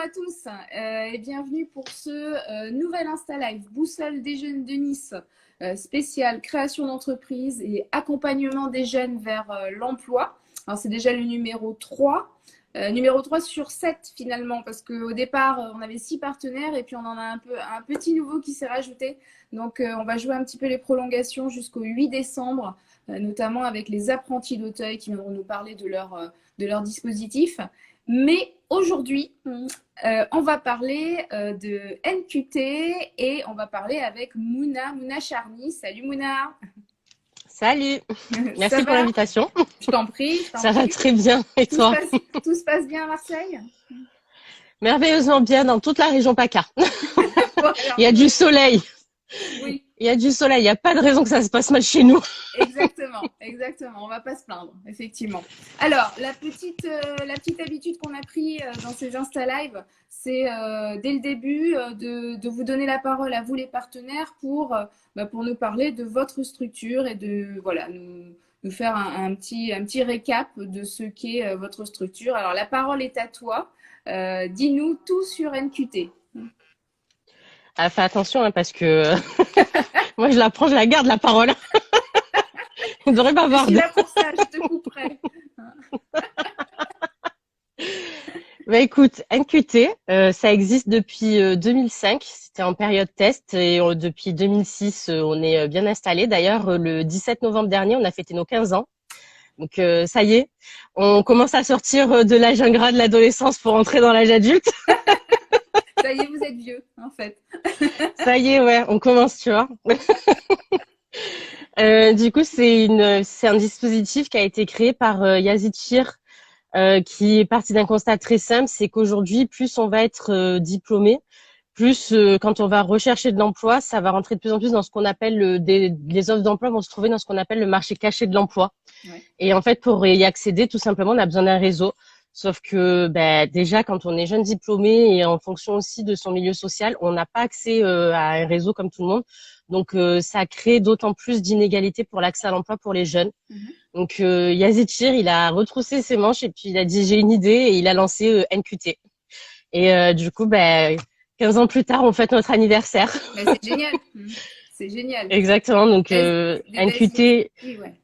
à tous et bienvenue pour ce nouvel Insta Live Boussole des jeunes de Nice spécial création d'entreprise et accompagnement des jeunes vers l'emploi. Alors c'est déjà le numéro 3. Numéro 3 sur 7 finalement parce qu'au départ on avait 6 partenaires et puis on en a un petit nouveau qui s'est rajouté. Donc on va jouer un petit peu les prolongations jusqu'au 8 décembre, notamment avec les apprentis d'Auteuil qui viendront nous parler de leur dispositif. Mais aujourd'hui, on va parler de NQT et on va parler avec Mouna Charny. Salut Mouna. Salut, merci pour l'invitation. Je t'en prie. Ça va très bien, et toi? Tout se passe bien à Marseille? Merveilleusement bien dans toute la région PACA. Bon, Il y a du soleil. Oui. Il y a du soleil, il n'y a pas de raison que ça se passe mal chez nous. Exactement, on va pas se plaindre, effectivement. Alors, la petite habitude qu'on a pris dans ces Insta Live, c'est dès le début de vous donner la parole à vous les partenaires pour nous parler de votre structure et de voilà, nous faire un petit récap de ce qu'est votre structure. Alors, la parole est à toi. Dis-nous tout sur NQT. Ah, fais attention hein, parce que moi je la prends, je la garde la parole. On ne devrait pas voir. Je suis là pour ça, je te couperai. Bah écoute, NQT, ça existe depuis 2005. C'était en période test et depuis 2006, on est bien installé. D'ailleurs, le 17 novembre dernier, on a fêté nos 15 ans. Donc ça y est, on commence à sortir de l'âge ingrat de l'adolescence pour entrer dans l'âge adulte. Ça y est, vous êtes vieux, en fait. Ça y est, ouais, on commence, tu vois. Du coup, c'est un dispositif qui a été créé par Yazid Shir, qui est parti d'un constat très simple, c'est qu'aujourd'hui, plus on va être diplômé, plus quand on va rechercher de l'emploi, ça va rentrer de plus en plus dans ce qu'on appelle les offres d'emploi vont se trouver dans ce qu'on appelle le marché caché de l'emploi. Ouais. Et en fait, pour y accéder, tout simplement, on a besoin d'un réseau. Sauf que déjà, quand on est jeune diplômé et en fonction aussi de son milieu social, on n'a pas accès à un réseau comme tout le monde. Donc, ça crée d'autant plus d'inégalités pour l'accès à l'emploi pour les jeunes. Donc, Yazid Shir, il a retroussé ses manches et puis il a dit j'ai une idée et il a lancé NQT. Et du coup, 15 ans plus tard, on fête notre anniversaire. C'est génial. C'est génial. Exactement. Donc, NQT. Ouais.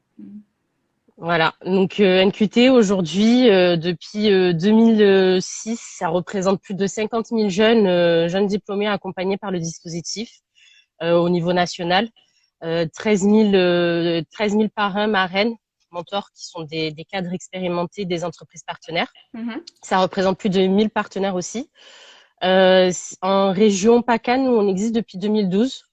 Voilà, donc NQT aujourd'hui, depuis 2006, ça représente plus de 50 000 jeunes diplômés accompagnés par le dispositif au niveau national. 13 000 parrains, marraines, mentors qui sont des cadres expérimentés des entreprises partenaires. Ça représente plus de 1000 partenaires aussi. En région PACA, nous, on existe depuis 2012.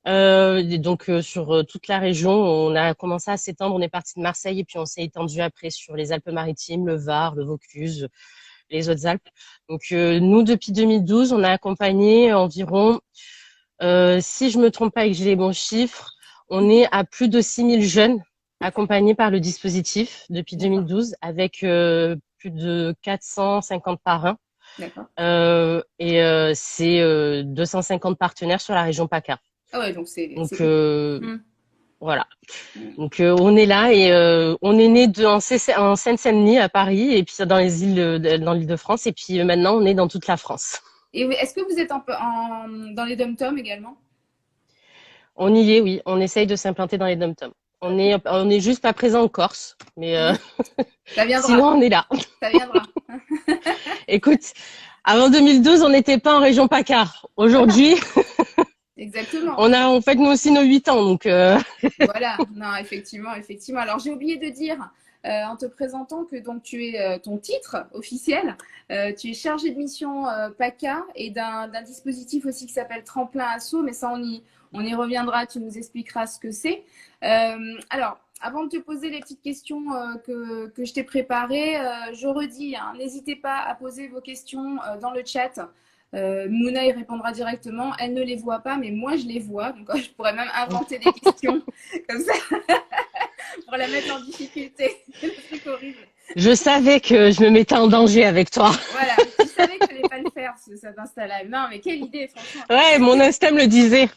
Donc sur toute la région, on a commencé à s'étendre. On est parti de Marseille et puis on s'est étendu après sur les Alpes-Maritimes, le Var, le Vaucluse, les Hautes-Alpes. Donc nous, depuis 2012, on a accompagné environ, si je me trompe pas et que j'ai les bons chiffres, on est à plus de 6000 jeunes accompagnés par le dispositif depuis 2012 avec plus de 450 parrains. C'est 250 partenaires sur la région PACA. Ah ouais, donc voilà. Donc on est là et on est né en Seine-Saint-Denis à Paris et puis dans l'Île-de-France et puis maintenant on est dans toute la France. Et est-ce que vous êtes dans les dom-toms également? On y est, oui. On essaye de s'implanter dans les dom-toms. On est juste pas présent en Corse, mais ça viendra. Sinon on est là. Ça viendra. Écoute, avant 2012, on n'était pas en région PACA. Aujourd'hui. Exactement. On fête nous aussi nos 8 ans, donc. Voilà, non, effectivement. Alors j'ai oublié de dire en te présentant que donc tu es ton titre officiel, tu es chargé de mission PACA et d'un dispositif aussi qui s'appelle Tremplin Asso, mais ça on y reviendra, tu nous expliqueras ce que c'est. Alors, avant de te poser les petites questions que je t'ai préparées, je redis, hein, n'hésitez pas à poser vos questions dans le chat. Mouna y répondra directement. Elle ne les voit pas, mais moi je les vois. Donc je pourrais même inventer des questions comme ça pour la mettre en difficulté. C'est horrible. Je savais que je me mettais en danger avec toi. Voilà, tu savais que je n'allais pas le faire, cet Insta Live. Non, mais quelle idée, franchement. Ouais, mon instinct me le disait.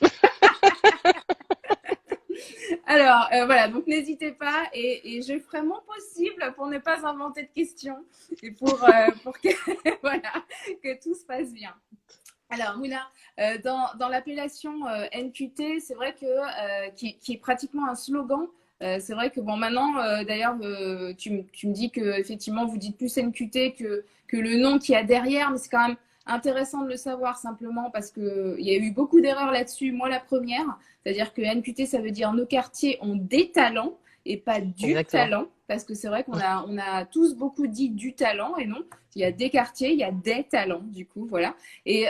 Alors, voilà, donc n'hésitez pas et je ferai mon possible pour ne pas inventer de questions et pour que, voilà, que tout se passe bien. Alors, Mouna, dans l'appellation NQT, c'est vrai que qui est pratiquement un slogan. C'est vrai que bon, maintenant, d'ailleurs, tu me dis que effectivement, vous dites plus NQT que le nom qu'il y a derrière, mais c'est quand même intéressant de le savoir simplement parce que il y a eu beaucoup d'erreurs là-dessus. Moi, la première, c'est-à-dire que NQT, ça veut dire nos quartiers ont des talents et pas du Exactement. talent, parce que c'est vrai qu'on a tous beaucoup dit du talent et non, il y a des quartiers, il y a des talents, du coup, voilà. Et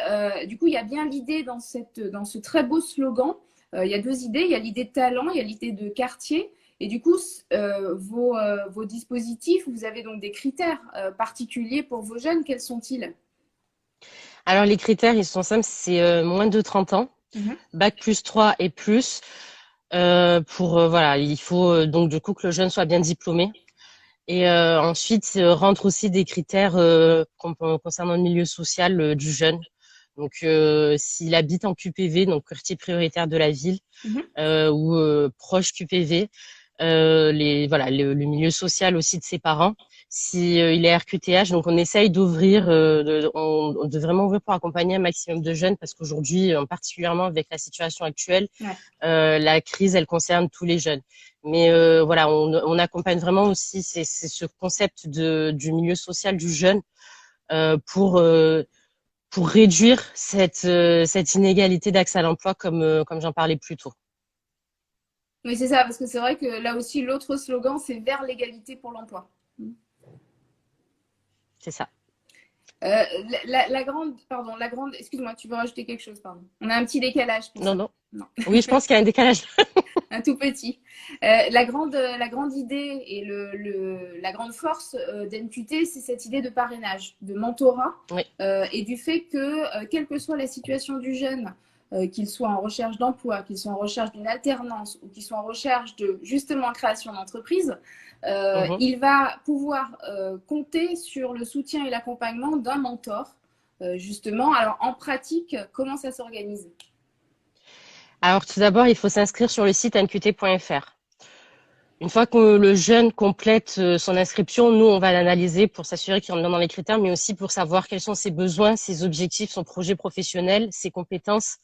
du coup, il y a bien l'idée dans ce très beau slogan. Il y a deux idées. Il y a l'idée de talent, il y a l'idée de quartier. Et du coup, vos dispositifs, vous avez donc des critères particuliers pour vos jeunes. Quels sont-ils? Alors, les critères, ils sont simples, c'est moins de 30 ans, Mhm. bac plus 3 et plus. Voilà, il faut donc du coup que le jeune soit bien diplômé. Et ensuite, rentre aussi des critères concernant le milieu social du jeune. Donc, s'il habite en QPV, donc quartier prioritaire de la ville, Mhm. ou proche QPV, voilà, le milieu social aussi de ses parents. Si il est RQTH, donc on essaye d'ouvrir, de vraiment ouvrir pour accompagner un maximum de jeunes parce qu'aujourd'hui, particulièrement avec la situation actuelle, Ouais. la crise, elle concerne tous les jeunes. Mais voilà, on accompagne vraiment aussi c'est ce concept du milieu social du jeune euh, pour euh, pour réduire cette inégalité d'accès à l'emploi comme j'en parlais plus tôt. Oui, c'est ça, parce que c'est vrai que là aussi, l'autre slogan, c'est vers l'égalité pour l'emploi. C'est ça. La grande, pardon, excuse-moi, tu veux rajouter quelque chose, pardon. On a un petit décalage pour Non, ça. non. Non. Oui, je pense qu'il y a un décalage. Un tout petit. La grande idée et la grande force d'NQT, c'est cette idée de parrainage, de mentorat, Oui. et du fait que, quelle que soit la situation du jeune, qu'il soit en recherche d'emploi, qu'il soit en recherche d'une alternance ou qu'il soit en recherche de justement création d'entreprise, Mhm. il va pouvoir compter sur le soutien et l'accompagnement d'un mentor, justement. Alors, en pratique, comment ça s'organise? Alors, tout d'abord, il faut s'inscrire sur le site nqt.fr. Une fois que le jeune complète son inscription, nous, on va l'analyser pour s'assurer qu'il rentre bien dans les critères, mais aussi pour savoir quels sont ses besoins, ses objectifs, son projet professionnel, ses compétences.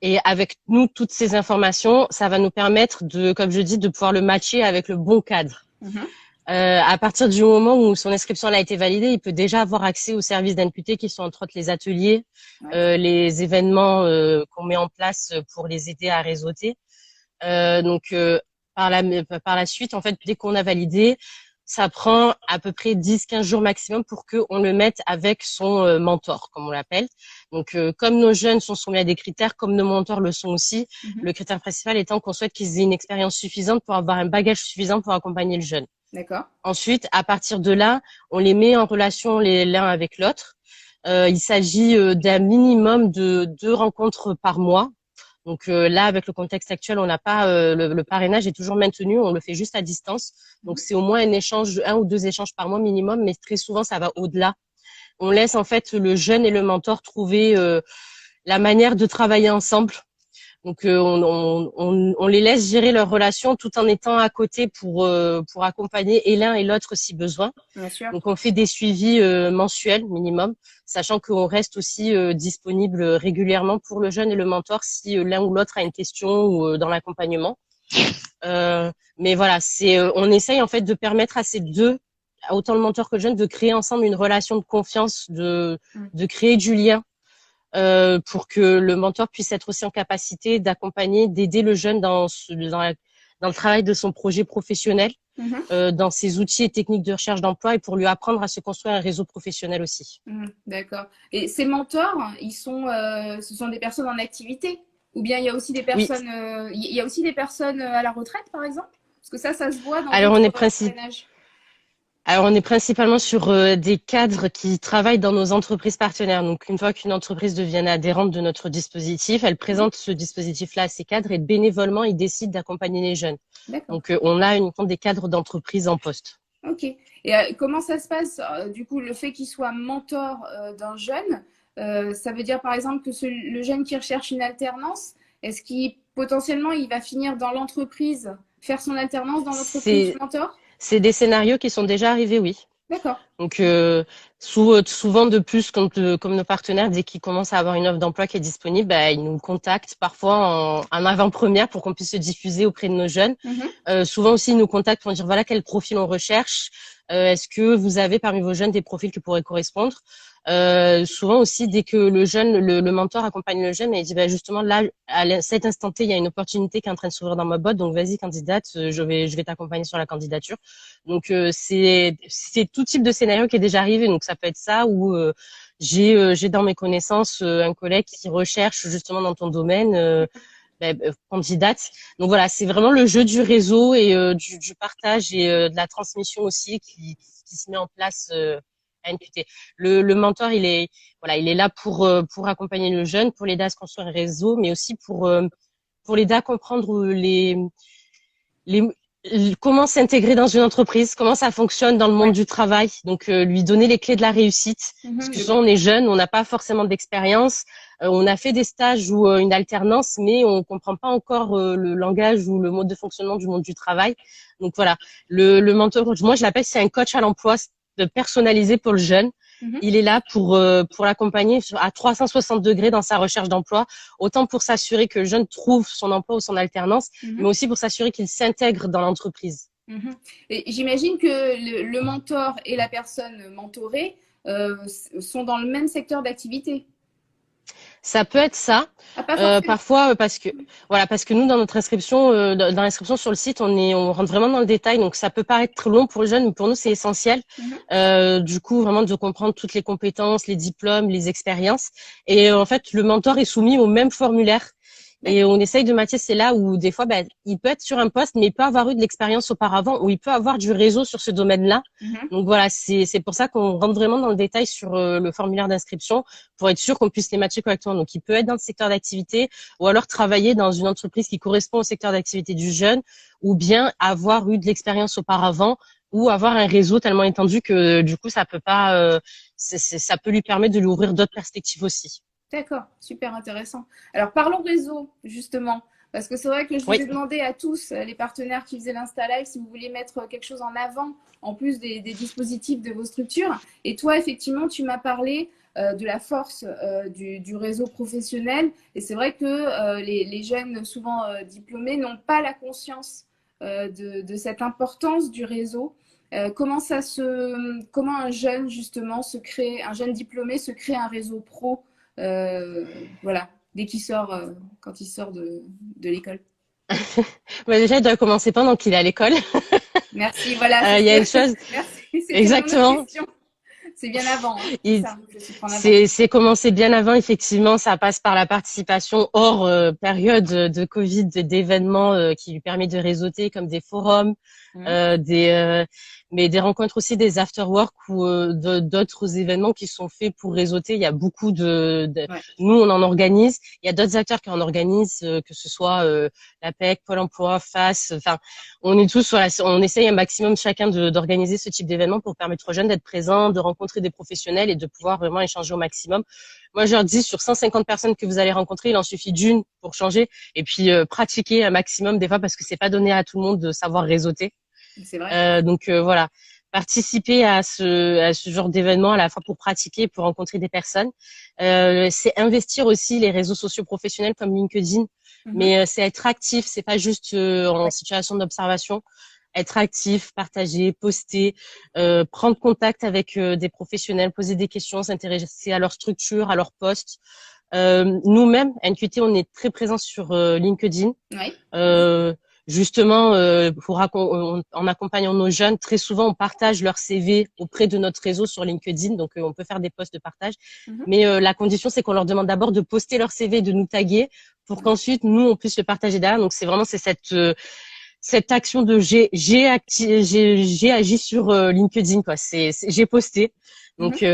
Et avec nous, toutes ces informations, ça va nous permettre de, comme je dis, de pouvoir le matcher avec le bon cadre. Mhm. À partir du moment où son inscription a été validée, il peut déjà avoir accès aux services d'NQT qui sont entre autres les ateliers, Ouais. les événements qu'on met en place pour les aider à réseauter. Donc par la suite, en fait, dès qu'on a validé, ça prend à peu près 10-15 jours maximum pour qu'on le mette avec son mentor, comme on l'appelle. Donc, comme nos jeunes sont soumis à des critères, comme nos mentors le sont aussi, Mhm. le critère principal étant qu'on souhaite qu'ils aient une expérience suffisante pour avoir un bagage suffisant pour accompagner le jeune. D'accord. Ensuite, à partir de là, on les met en relation l'un avec l'autre. Il s'agit d'un minimum de 2 rencontres par mois. Donc là, avec le contexte actuel, on n'a pas le parrainage est toujours maintenu, on le fait juste à distance. Donc Mhm. c'est au moins un ou deux échanges par mois minimum, mais très souvent ça va au-delà. On laisse en fait le jeune et le mentor trouver la manière de travailler ensemble. Donc on les laisse gérer leur relation tout en étant à côté pour accompagner et l'un et l'autre si besoin. Bien sûr. Donc on fait des suivis mensuels minimum, sachant qu'on reste aussi disponible régulièrement pour le jeune et le mentor si l'un ou l'autre a une question ou dans l'accompagnement. Mais voilà, on essaye en fait de permettre à ces deux, autant le mentor que le jeune, de créer ensemble une relation de confiance, Mm. de créer du lien pour que le mentor puisse être aussi en capacité d'accompagner, d'aider le jeune dans le travail de son projet professionnel, Mhm. dans ses outils et techniques de recherche d'emploi et pour lui apprendre à se construire un réseau professionnel aussi. Mhm. D'accord. Et ces mentors, ce sont des personnes en activité? Ou bien il y a aussi des Oui, personnes, il y a aussi des personnes à la retraite, par exemple? Parce que ça se voit dans alors d'autres parrainages. on est principalement sur des cadres qui travaillent dans nos entreprises partenaires. Donc, une fois qu'une entreprise devient adhérente de notre dispositif, elle Mhm. présente ce dispositif-là à ses cadres et bénévolement, ils décident d'accompagner les jeunes. D'accord. Donc, on a uniquement des cadres d'entreprise en poste. Ok. Et comment ça se passe, du coup, le fait qu'il soit mentor d'un jeune, ça veut dire par exemple que le jeune qui recherche une alternance, est-ce qu'il potentiellement il va finir dans l'entreprise faire son alternance dans l'entreprise C'est mentor? c'est des scénarios qui sont déjà arrivés, oui. D'accord. Donc souvent de plus, comme nos partenaires, dès qu'ils commencent à avoir une offre d'emploi qui est disponible, bah, ils nous contactent parfois en avant-première pour qu'on puisse se diffuser auprès de nos jeunes. Mhm. Souvent aussi, ils nous contactent pour dire voilà quel profil on recherche. Est-ce que vous avez parmi vos jeunes des profils qui pourraient correspondre? Souvent aussi, dès que le mentor accompagne le jeune, et il dit bah, justement là, cet instant T, il y a une opportunité qui est en train de s'ouvrir dans ma boîte, donc vas-y candidate, je vais t'accompagner sur la candidature. Donc c'est tout type de scénario qui est déjà arrivé. Donc ça peut être ça ou j'ai dans mes connaissances un collègue qui recherche justement dans ton domaine candidate. Donc voilà, c'est vraiment le jeu du réseau et du partage et de la transmission aussi qui se met en place à NQT. Le mentor, il est là pour accompagner le jeune, pour l'aider à se construire un réseau, mais aussi pour l'aider à comprendre les comment s'intégrer dans une entreprise, comment ça fonctionne dans le monde Ouais. du travail. Donc lui donner les clés de la réussite. Parce que souvent on est jeune, on n'a pas forcément d'expérience, on a fait des stages ou une alternance, mais on comprend pas encore le langage ou le mode de fonctionnement du monde du travail. Donc voilà, le mentor, moi je l'appelle c'est un coach à l'emploi personnalisé pour le jeune. Mhm. Il est là pour l'accompagner à 360 degrés dans sa recherche d'emploi, autant pour s'assurer que le jeune trouve son emploi ou son alternance, mais Mhm. aussi pour s'assurer qu'il s'intègre dans l'entreprise. Mhm. Et j'imagine que le mentor et la personne mentorée sont dans le même secteur d'activité. Ça peut être ça, Ah, pas forcément. parfois parce que nous dans notre inscription, dans l'inscription sur le site, on rentre vraiment dans le détail, donc ça peut paraître long pour le jeune, mais pour nous c'est essentiel. Mhm. Du coup, vraiment de comprendre toutes les compétences, les diplômes, les expériences, et en fait le mentor est soumis au même formulaire. Et on essaye de matcher, c'est là où des fois, il peut être sur un poste, mais il peut avoir eu de l'expérience auparavant, ou il peut avoir du réseau sur ce domaine-là. Mhm. Donc voilà, c'est pour ça qu'on rentre vraiment dans le détail sur le formulaire d'inscription pour être sûr qu'on puisse les matcher correctement. Donc il peut être dans le secteur d'activité, ou alors travailler dans une entreprise qui correspond au secteur d'activité du jeune, ou bien avoir eu de l'expérience auparavant, ou avoir un réseau tellement étendu que du coup ça peut pas, ça peut lui permettre de lui ouvrir d'autres perspectives aussi. D'accord, super intéressant. Alors parlons réseau, justement, parce que c'est vrai que je vous Oui. ai demandé à tous, les partenaires qui faisaient l'InstaLive, si vous vouliez mettre quelque chose en avant, en plus des dispositifs de vos structures. Et toi, effectivement, tu m'as parlé de la force du réseau professionnel. Et c'est vrai que les jeunes, souvent diplômés, n'ont pas la conscience de cette importance du réseau. Comment un jeune, justement, un jeune diplômé se crée un réseau pro voilà, dès qu'il sort, quand il sort de l'école. Déjà, il doit commencer pendant qu'il est à l'école. Merci, voilà, Il y a une chose, Merci, c'était mon autre exactement. question. C'est bien avant, hein, c'est Il- ça, je suis en avant. c'est commencé bien avant, effectivement. Ça passe par la participation hors période de Covid, d'événements qui lui permet de réseauter, comme des forums, Mhm. euh, des, euh, mais des rencontres aussi, des after-work ou d'autres événements qui sont faits pour réseauter. Il y a beaucoup Ouais. nous, on en organise. Il y a d'autres acteurs qui en organisent, que ce soit l'APEC, Pôle emploi, FAS. Enfin, on est tous, voilà, on essaye un maximum chacun d'organiser ce type d'événement pour permettre aux jeunes d'être présents, de rencontrer des professionnels et de pouvoir vraiment échanger au maximum. Moi, je leur dis, sur 150 personnes que vous allez rencontrer, il en suffit d'une pour changer et puis pratiquer un maximum des fois parce que c'est pas donné à tout le monde de savoir réseauter. C'est vrai. Donc voilà, participer à ce genre d'événement à la fois pour pratiquer et pour rencontrer des personnes. C'est investir aussi les réseaux sociaux professionnels comme LinkedIn, Mhm. mais c'est être actif, c'est pas juste en Ouais. situation d'observation. Être actif, partager, poster, prendre contact avec des professionnels, poser des questions, s'intéresser à leur structure, à leur poste. Nous-mêmes, NQT, on est très présents sur LinkedIn. Ouais. Euh, Justement, en accompagnant nos jeunes, très souvent, on partage leur CV auprès de notre réseau sur LinkedIn, donc on peut faire des posts de partage. Mhm. Mais la condition, c'est qu'on leur demande d'abord de poster leur CV, de nous taguer, pour qu'ensuite nous on puisse le partager derrière. Donc c'est cette action de j'ai agi sur LinkedIn quoi. J'ai posté. Mhm. Donc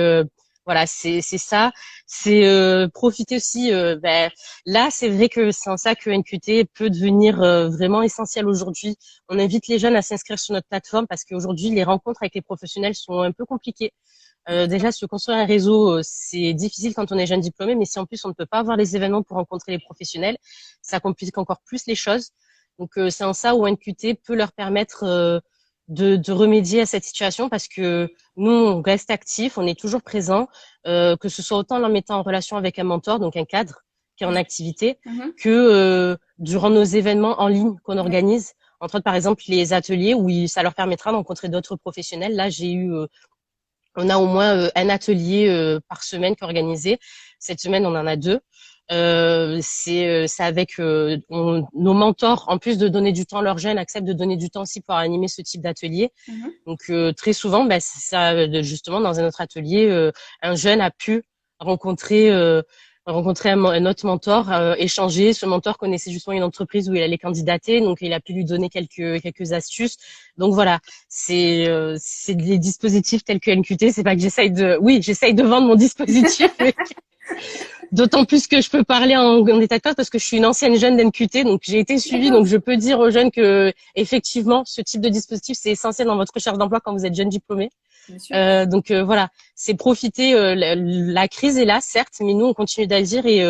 voilà, c'est ça. C'est profiter aussi. Là, c'est vrai que c'est en ça que NQT peut devenir vraiment essentiel aujourd'hui. On invite les jeunes à s'inscrire sur notre plateforme parce qu'aujourd'hui, les rencontres avec les professionnels sont un peu compliquées. Déjà, se construire un réseau, c'est difficile quand on est jeune diplômé, mais si en plus on ne peut pas avoir les événements pour rencontrer les professionnels, ça complique encore plus les choses. Donc, c'est en ça où NQT peut leur permettre de remédier à cette situation parce que nous, on reste actifs, on est toujours présent, que ce soit autant en mettant en relation avec un mentor, donc un cadre qui est en activité, que durant nos événements en ligne qu'on organise. Entre autres, par exemple, les ateliers où ça leur permettra de rencontrer d'autres professionnels. Là, on a au moins un atelier par semaine qui est organisé. Cette semaine, on en a 2. C'est avec nos mentors, en plus de donner du temps, leurs jeunes acceptent de donner du temps aussi pour animer ce type d'atelier. Donc très souvent, c'est ça, justement, dans un autre atelier, un jeune a pu rencontrer un autre mentor, échanger. Ce mentor connaissait justement une entreprise où il allait candidater, donc il a pu lui donner quelques astuces. Donc voilà, c'est des dispositifs tels que NQT. C'est pas que j'essaye de vendre mon dispositif. D'autant plus que je peux parler en état de cause parce que je suis une ancienne jeune d'NQT, donc j'ai été suivie, donc je peux dire aux jeunes que effectivement ce type de dispositif c'est essentiel dans votre recherche d'emploi quand vous êtes jeune diplômé. Donc voilà, c'est profiter. La crise est là, certes, mais nous on continue d'agir et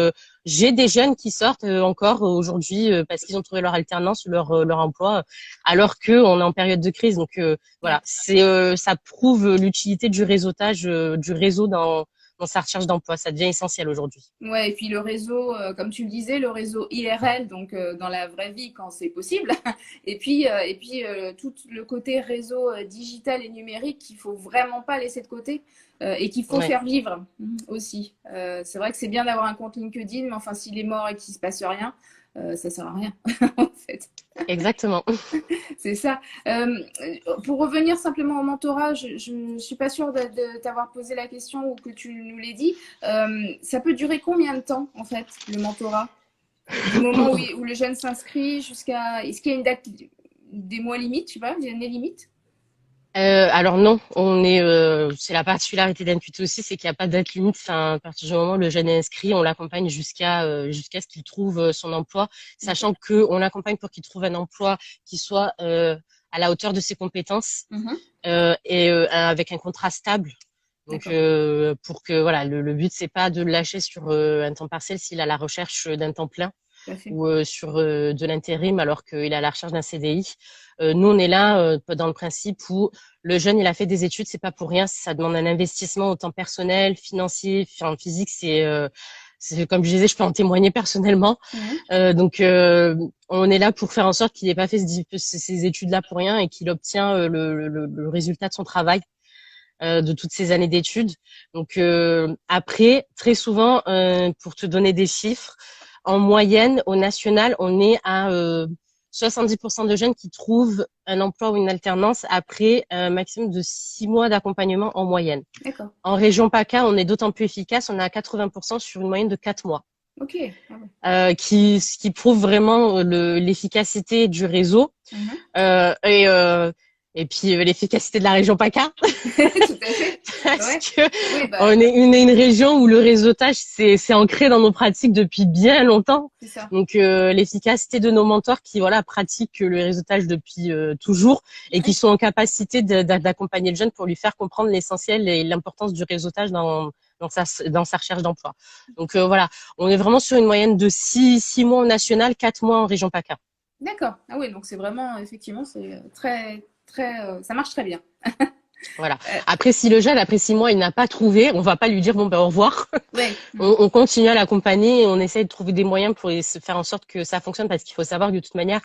j'ai des jeunes qui sortent encore aujourd'hui parce qu'ils ont trouvé leur alternance, leur emploi, alors que on est en période de crise. Donc voilà, ça prouve l'utilité du réseautage, du réseau dans sa recherche d'emploi. Ça devient essentiel aujourd'hui. Ouais, et puis le réseau, comme tu le disais, le réseau IRL, donc dans la vraie vie quand c'est possible. Et puis tout le côté réseau digital et numérique qu'il faut vraiment pas laisser de côté et qu'il faut faire vivre aussi. C'est vrai que c'est bien d'avoir un compte LinkedIn, mais enfin s'il est mort et qu'il se passe rien, ça sert à rien en fait. Exactement. C'est ça. Pour revenir simplement au mentorat, je ne suis pas sûre de t'avoir posé la question ou que tu nous l'aies dit. Ça peut durer combien de temps, en fait, le mentorat? Du moment où le jeune s'inscrit jusqu'à... Est-ce qu'il y a une date, des mois limite, je sais pas, des années limite? Alors non, c'est la particularité d'NQT aussi, c'est qu'il n'y a pas de date limite. Enfin, à partir du moment où le jeune est inscrit, on l'accompagne jusqu'à ce qu'il trouve son emploi, sachant que on l'accompagne pour qu'il trouve un emploi qui soit à la hauteur de ses compétences et avec un contrat stable. Donc pour que voilà, le but c'est pas de le lâcher sur un temps partiel s'il a la recherche d'un temps plein ou sur de l'intérim alors qu'il est à la recherche d'un CDI. Nous, on est là dans le principe où le jeune, il a fait des études, c'est pas pour rien, ça demande un investissement autant personnel, financier, enfin, physique, c'est comme je disais, je peux en témoigner personnellement. Donc, on est là pour faire en sorte qu'il n'ait pas fait ces études-là pour rien et qu'il obtient le résultat de son travail. De toutes ces années d'études. Donc après, très souvent, pour te donner des chiffres, en moyenne, au national, on est à 70% de jeunes qui trouvent un emploi ou une alternance après un maximum de 6 mois d'accompagnement en moyenne. En région PACA, on est d'autant plus efficace, on est à 80% sur une moyenne de 4 mois. Qui prouve vraiment l'efficacité du réseau et puis l'efficacité de la région PACA. Tout à fait. Parce que on est une région où le réseautage c'est ancré dans nos pratiques depuis bien longtemps. Donc l'efficacité de nos mentors qui pratiquent le réseautage depuis toujours et qui sont en capacité d'accompagner le jeune pour lui faire comprendre l'essentiel et l'importance du réseautage dans sa recherche d'emploi. Donc voilà, on est vraiment sur une moyenne de 6 mois au national, 4 mois en région PACA. D'accord. Ah oui, donc c'est vraiment, effectivement, c'est très, ça marche très bien. Voilà. Après, si le jeune, après 6 mois, il n'a pas trouvé, on va pas lui dire bon au revoir. On continue à l'accompagner et on essaie de trouver des moyens pour faire en sorte que ça fonctionne parce qu'il faut savoir que de toute manière,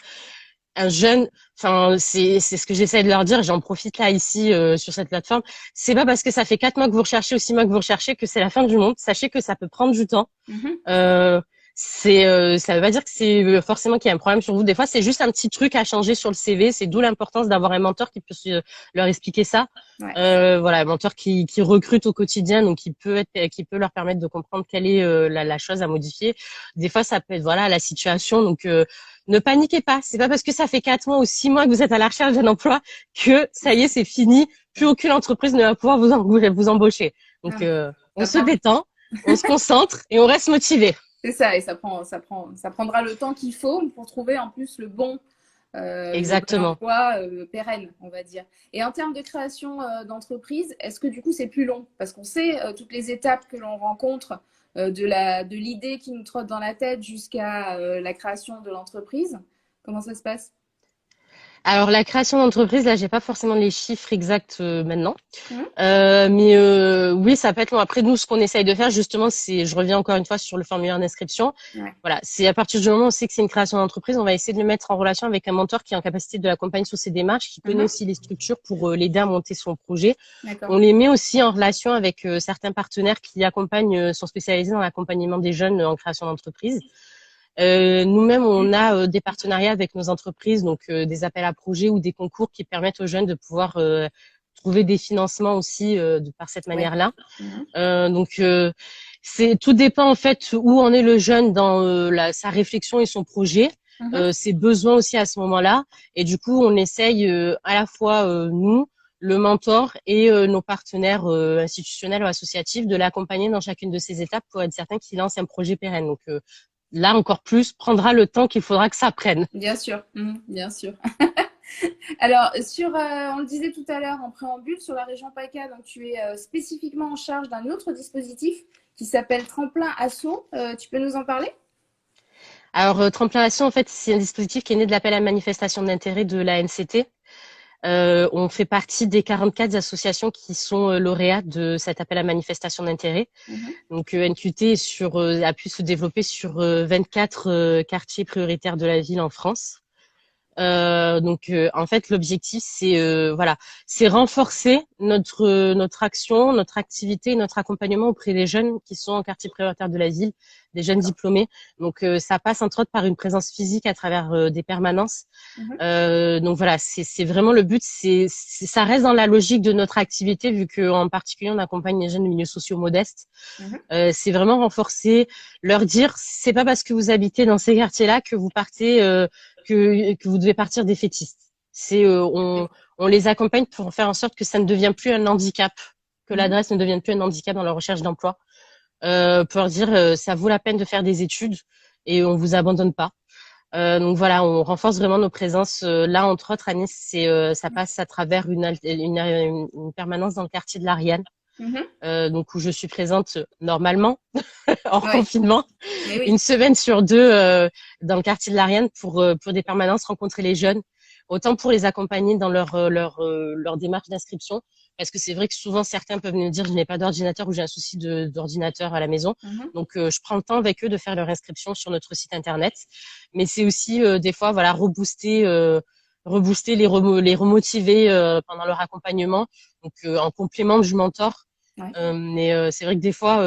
un jeune, enfin c'est ce que j'essaie de leur dire, j'en profite là ici sur cette plateforme, c'est pas parce que ça fait 4 mois que vous recherchez ou 6 mois que vous recherchez que c'est la fin du monde. Sachez que ça peut prendre du temps. Ça veut pas dire que c'est forcément qu'il y a un problème sur vous. Des fois, c'est juste un petit truc à changer sur le CV. C'est d'où l'importance d'avoir un mentor qui peut leur expliquer ça. Un mentor qui recrute au quotidien, donc qui peut leur permettre de comprendre quelle est la chose à modifier. Des fois, ça peut être la situation. Donc ne paniquez pas. C'est pas parce que ça fait 4 mois ou 6 mois que vous êtes à la recherche d'un emploi que ça y est, c'est fini. Plus aucune entreprise ne va pouvoir vous embaucher. Donc on se détend, on se concentre et on reste motivé. C'est ça, et ça prendra le temps qu'il faut pour trouver en plus le bon emploi pérenne, on va dire. Et en termes de création d'entreprise, est-ce que du coup c'est plus long? Parce qu'on sait toutes les étapes que l'on rencontre de l'idée qui nous trotte dans la tête jusqu'à la création de l'entreprise. Comment ça se passe? Alors, la création d'entreprise, là, j'ai pas forcément les chiffres exacts maintenant. Mhm. Mais oui, ça peut être long. Après, nous, ce qu'on essaye de faire, justement, c'est, je reviens encore une fois sur le formulaire d'inscription. Ouais. Voilà, c'est à partir du moment où on sait que c'est une création d'entreprise, on va essayer de le mettre en relation avec un mentor qui est en capacité de l'accompagner sur ses démarches, qui connaît Mhm. aussi les structures pour l'aider à monter son projet. D'accord. On les met aussi en relation avec certains partenaires qui accompagnent, sont spécialisés dans l'accompagnement des jeunes en création d'entreprise. Nous-mêmes, on a des partenariats avec nos entreprises, donc des appels à projets ou des concours qui permettent aux jeunes de pouvoir trouver des financements aussi par cette Ouais. manière-là. Mhm. Donc, c'est tout dépend en fait où en est le jeune dans sa réflexion et son projet, Mhm. ses besoins aussi à ce moment-là. Et du coup, on essaye à la fois nous, le mentor et nos partenaires institutionnels ou associatifs de l'accompagner dans chacune de ces étapes pour être certain qu'il lance un projet pérenne. Donc là, encore plus, prendra le temps qu'il faudra que ça prenne. Bien sûr. Mhm. Bien sûr. Alors, on le disait tout à l'heure en préambule, sur la région PACA, donc tu es spécifiquement en charge d'un autre dispositif qui s'appelle Tremplin Asso. Tu peux nous en parler? Alors, Tremplin Action, en fait, c'est un dispositif qui est né de l'appel à manifestation d'intérêt de la NCT. On fait partie des 44 associations qui sont lauréates de cet appel à manifestation d'intérêt. Mhm. Donc NQT a pu se développer sur 24 quartiers prioritaires de la ville en France. En fait, l'objectif, c'est voilà, c'est renforcer notre action, notre activité, notre accompagnement auprès des jeunes qui sont en quartier prioritaire de la ville, des jeunes D'accord. diplômés. Donc, ça passe entre autres par une présence physique à travers des permanences. Mhm. Donc voilà, c'est vraiment le but. Ça reste dans la logique de notre activité vu qu'en particulier on accompagne les jeunes de milieux sociaux modestes. Mhm. C'est vraiment renforcer, leur dire, c'est pas parce que vous habitez dans ces quartiers-là que vous partez, que vous devez partir défaitistes. On les accompagne pour faire en sorte que ça ne devient plus un handicap, que Mhm. l'adresse ne devienne plus un handicap dans leur recherche d'emploi. Pour leur dire, ça vaut la peine de faire des études et on vous abandonne pas. Donc voilà, on renforce vraiment nos présences. Là, entre autres, à Nice, ça passe à travers une permanence dans le quartier de l'Ariane, Mhm. donc où je suis présente normalement hors Ouais. confinement, Mais une oui. semaine sur deux dans le quartier de l'Ariane pour des permanences, rencontrer les jeunes, autant pour les accompagner dans leur démarche d'inscription, parce que c'est vrai que souvent certains peuvent me dire je n'ai pas d'ordinateur ou j'ai un souci d'ordinateur à la maison, Mhm. donc je prends le temps avec eux de faire leur inscription sur notre site internet, mais c'est aussi des fois voilà rebooster les remotiver pendant leur accompagnement, donc en complément du mentor. Ouais. Mais c'est vrai que des fois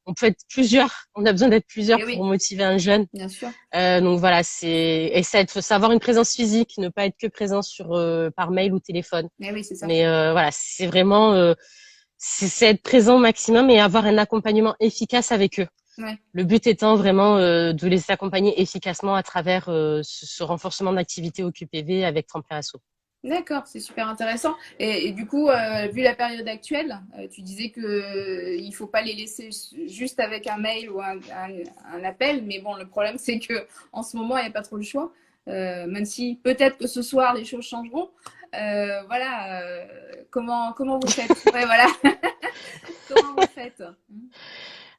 on peut être plusieurs, on a besoin d'être plusieurs Mais pour oui, motiver un jeune. bien sûr. Donc voilà, et ça faut savoir une présence physique, ne pas être que présent par mail ou téléphone. Mais oui, c'est ça. Mais voilà, c'est vraiment c'est être présent au maximum et avoir un accompagnement efficace avec eux. Ouais. Le but étant vraiment de les accompagner efficacement à travers ce renforcement d'activité au QPV avec Tremplin Asso. D'accord, c'est super intéressant. Et du coup, vu la période actuelle, tu disais que il faut pas les laisser juste avec un mail ou un appel, mais bon, le problème c'est que en ce moment, il n'y a pas trop le choix. Même si peut-être que ce soir les choses changeront. Voilà, comment vous faites? Ouais, voilà, comment vous faites?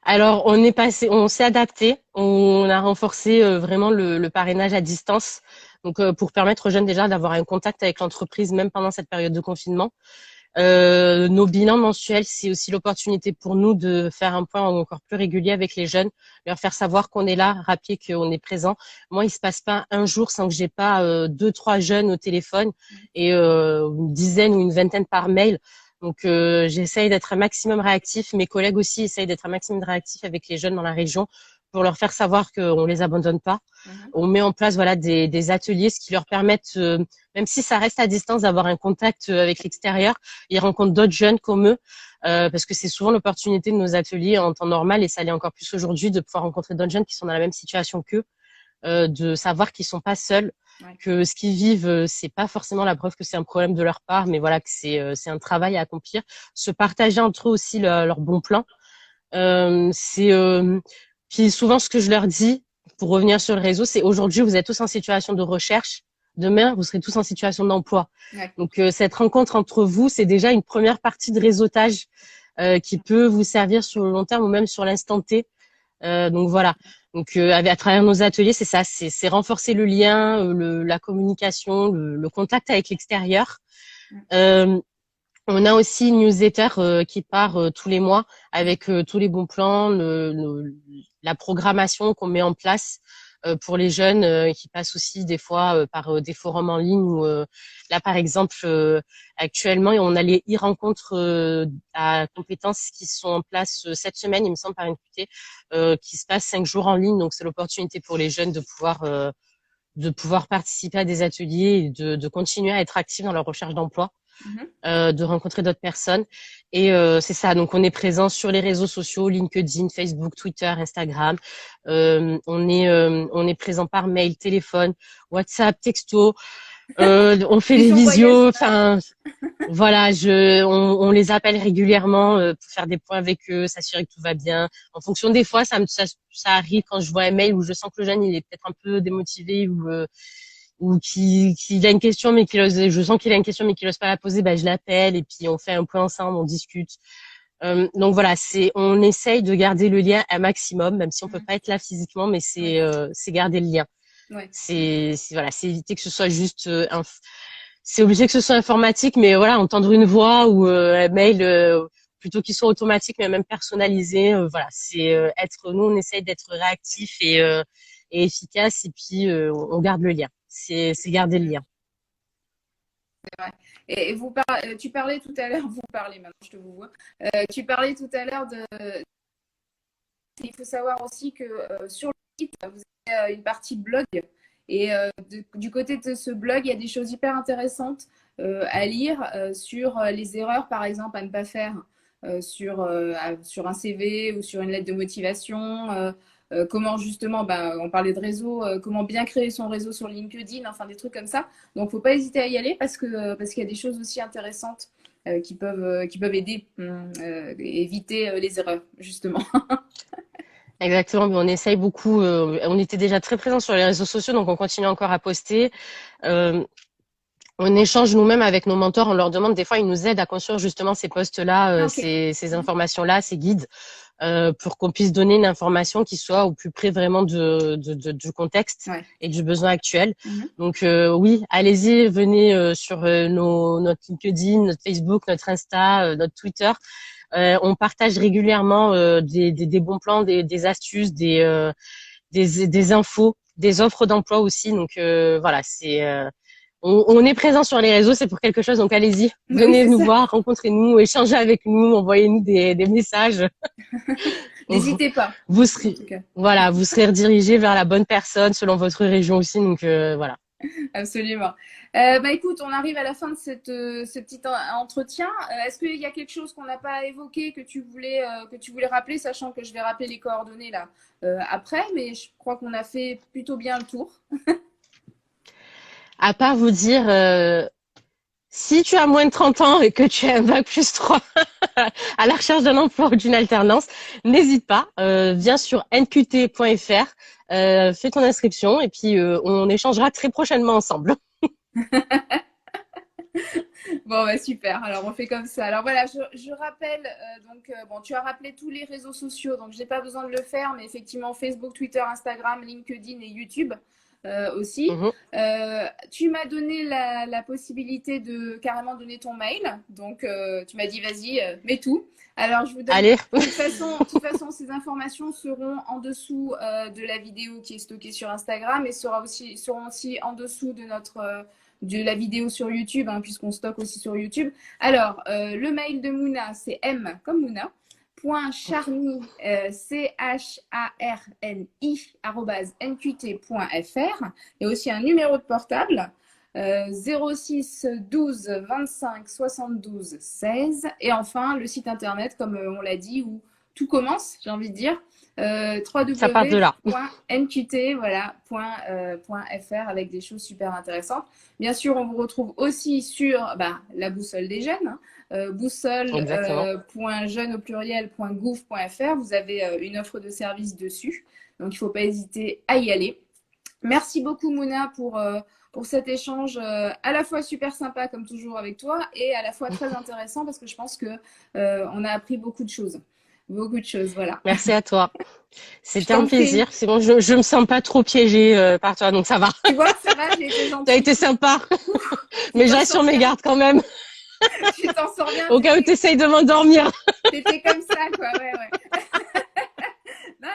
Alors, on s'est adapté, on a renforcé vraiment le parrainage à distance, donc pour permettre aux jeunes déjà d'avoir un contact avec l'entreprise même pendant cette période de confinement. Nos bilans mensuels, c'est aussi l'opportunité pour nous de faire un point encore plus régulier avec les jeunes, leur faire savoir qu'on est là, rappeler qu'on est présent. Moi, il se passe pas un jour sans que j'ai pas deux, trois jeunes au téléphone et une dizaine ou une vingtaine par mail. Donc, j'essaye d'être un maximum réactif. Mes collègues aussi essayent d'être un maximum réactifs avec les jeunes dans la région pour leur faire savoir qu'on les abandonne pas. Mhm. On met en place voilà des ateliers, ce qui leur permettent, même si ça reste à distance, d'avoir un contact avec l'extérieur. Ils rencontrent d'autres jeunes comme eux, parce que c'est souvent l'opportunité de nos ateliers en temps normal, et ça l'est encore plus aujourd'hui, de pouvoir rencontrer d'autres jeunes qui sont dans la même situation qu'eux, de savoir qu'ils sont pas seuls, Ouais. que ce qu'ils vivent, c'est pas forcément la preuve que c'est un problème de leur part, mais voilà que c'est un travail à accomplir. Se partager entre eux aussi leurs bons plans. C'est Puis souvent ce que je leur dis pour revenir sur le réseau, c'est aujourd'hui vous êtes tous en situation de recherche, demain vous serez tous en situation d'emploi. Ouais. Donc cette rencontre entre vous, c'est déjà une première partie de réseautage qui peut vous servir sur le long terme ou même sur l'instant T. Donc voilà. Donc à travers nos ateliers, c'est ça, c'est renforcer le lien, la communication, le contact avec l'extérieur. Euh, on a aussi une newsletter qui part tous les mois avec tous les bons plans, la programmation qu'on met en place pour les jeunes qui passent aussi des fois par des forums en ligne où là par exemple actuellement on a les e-rencontres à compétences qui sont en place cette semaine il me semble par NQT qui se passent 5 jours en ligne, donc c'est l'opportunité pour les jeunes de pouvoir participer à des ateliers et de continuer à être actifs dans leur recherche d'emploi. De rencontrer d'autres personnes. Et c'est ça, donc on est présent sur les réseaux sociaux, LinkedIn, Facebook, Twitter, Instagram. On est présent par mail, téléphone, WhatsApp, texto. On fait des visios. Enfin, voilà, on les appelle régulièrement pour faire des points avec eux, s'assurer que tout va bien. En fonction des fois, ça arrive quand je vois un mail où je sens que le jeune il est peut-être un peu démotivé ou qu'il a une question mais je sens qu'il a une question mais qu'il n'ose pas la poser, bah je l'appelle et puis on fait un point ensemble, on discute. Donc voilà, on essaye de garder le lien un maximum, même si on peut pas être là physiquement, mais c'est garder le lien. Ouais. C'est éviter que ce soit juste c'est obligé que ce soit informatique, mais voilà, entendre une voix ou un mail plutôt qu'il soit automatique mais même personnalisé, voilà, nous on essaye d'être réactif et efficace et puis on garde le lien. C'est garder le lien. C'est vrai. Et tu parlais tout à l'heure, vous parlez maintenant, je te vous vois. Tu parlais tout à l'heure il faut savoir aussi que sur le site, vous avez une partie blog. Et du côté de ce blog, il y a des choses hyper intéressantes à lire sur les erreurs, par exemple, à ne pas faire sur un CV ou sur une lettre de motivation. Comment justement, on parlait de réseau, comment bien créer son réseau sur LinkedIn, enfin des trucs comme ça. Donc, il ne faut pas hésiter à y aller parce qu'il y a des choses aussi intéressantes qui peuvent aider et éviter les erreurs, justement. Exactement, mais on essaye beaucoup. On était déjà très présents sur les réseaux sociaux, donc on continue encore à poster. On échange nous-mêmes avec nos mentors, on leur demande, des fois, ils nous aident à construire justement ces posts-là, Okay. ces informations-là, ces guides, pour qu'on puisse donner une information qui soit au plus près vraiment du contexte et du besoin actuel. Donc oui, allez-y, venez sur notre LinkedIn, notre Facebook, notre Insta, notre Twitter. On partage régulièrement des bons plans, des astuces, des infos, des offres d'emploi aussi. Donc voilà, on est présent sur les réseaux, c'est pour quelque chose. Donc allez-y, venez nous voir, rencontrez-nous, échangez avec nous, envoyez-nous des messages. N'hésitez pas. Vous serez redirigé vers la bonne personne selon votre région aussi. Donc voilà. Absolument. Écoute, on arrive à la fin de ce petit entretien. Est-ce qu'il y a quelque chose qu'on n'a pas évoqué que tu voulais rappeler, sachant que je vais rappeler les coordonnées là après, mais je crois qu'on a fait plutôt bien le tour. À part vous dire, si tu as moins de 30 ans et que tu as un bac plus 3 à la recherche d'un emploi ou d'une alternance, n'hésite pas, viens sur nqt.fr, fais ton inscription et puis on échangera très prochainement ensemble. Bon, super. Alors, on fait comme ça. Alors, voilà, je rappelle, tu as rappelé tous les réseaux sociaux, donc je n'ai pas besoin de le faire, mais effectivement, Facebook, Twitter, Instagram, LinkedIn et YouTube aussi. Tu m'as donné la possibilité de carrément donner ton mail. Donc, tu m'as dit, vas-y, mets tout. Alors, je vous donne. Allez. De toute façon, ces informations seront en dessous de la vidéo qui est stockée sur Instagram et seront aussi en dessous de la vidéo sur YouTube, puisqu'on stocke aussi sur YouTube. Alors, le mail de Mouna, c'est M comme Mouna, .charny, charni@nqt.fr. Il y a aussi un numéro de portable, 06 12 25 72 16. Et enfin, le site internet, comme on l'a dit, où tout commence, j'ai envie de dire. www.nqt.fr avec des choses super intéressantes. Bien sûr, on vous retrouve aussi sur la boussole des jeunes, boussole.jeune au pluriel.gouv.fr. Vous avez une offre de service dessus, donc il ne faut pas hésiter à y aller. Merci beaucoup Mouna pour cet échange à la fois super sympa comme toujours avec toi et à la fois très intéressant parce que je pense qu'on a appris beaucoup de choses. beaucoup de choses, voilà. Merci à toi. C'était un plaisir. C'est bon, je me sens pas trop piégée par toi, donc ça va. Tu vois, ça va, j'ai été gentille. T'as été sympa. Mais je reste sur mes gardes quand même. Tu t'en sors bien. Au cas où t'essayes de m'endormir. T'étais comme ça, quoi, ouais.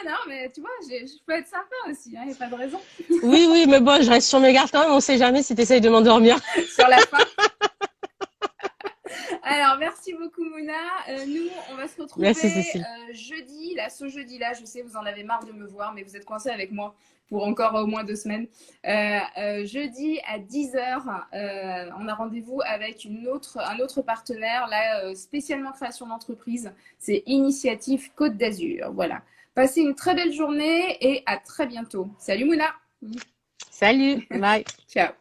Non, mais tu vois, je peux être sympa aussi, hein, y a pas de raison. Oui, mais bon, je reste sur mes gardes quand même, on sait jamais si t'essayes de m'endormir. Sur la fin. Alors, merci beaucoup, Mouna. Nous, on va se retrouver jeudi. Là, ce jeudi-là, je sais, vous en avez marre de me voir, mais vous êtes coincés avec moi pour encore au moins 2 semaines. Jeudi à 10h, on a rendez-vous avec un autre partenaire, là, spécialement création d'entreprise. C'est Initiative Côte d'Azur. Voilà. Passez une très belle journée et à très bientôt. Salut, Mouna. Salut, bye. Ciao.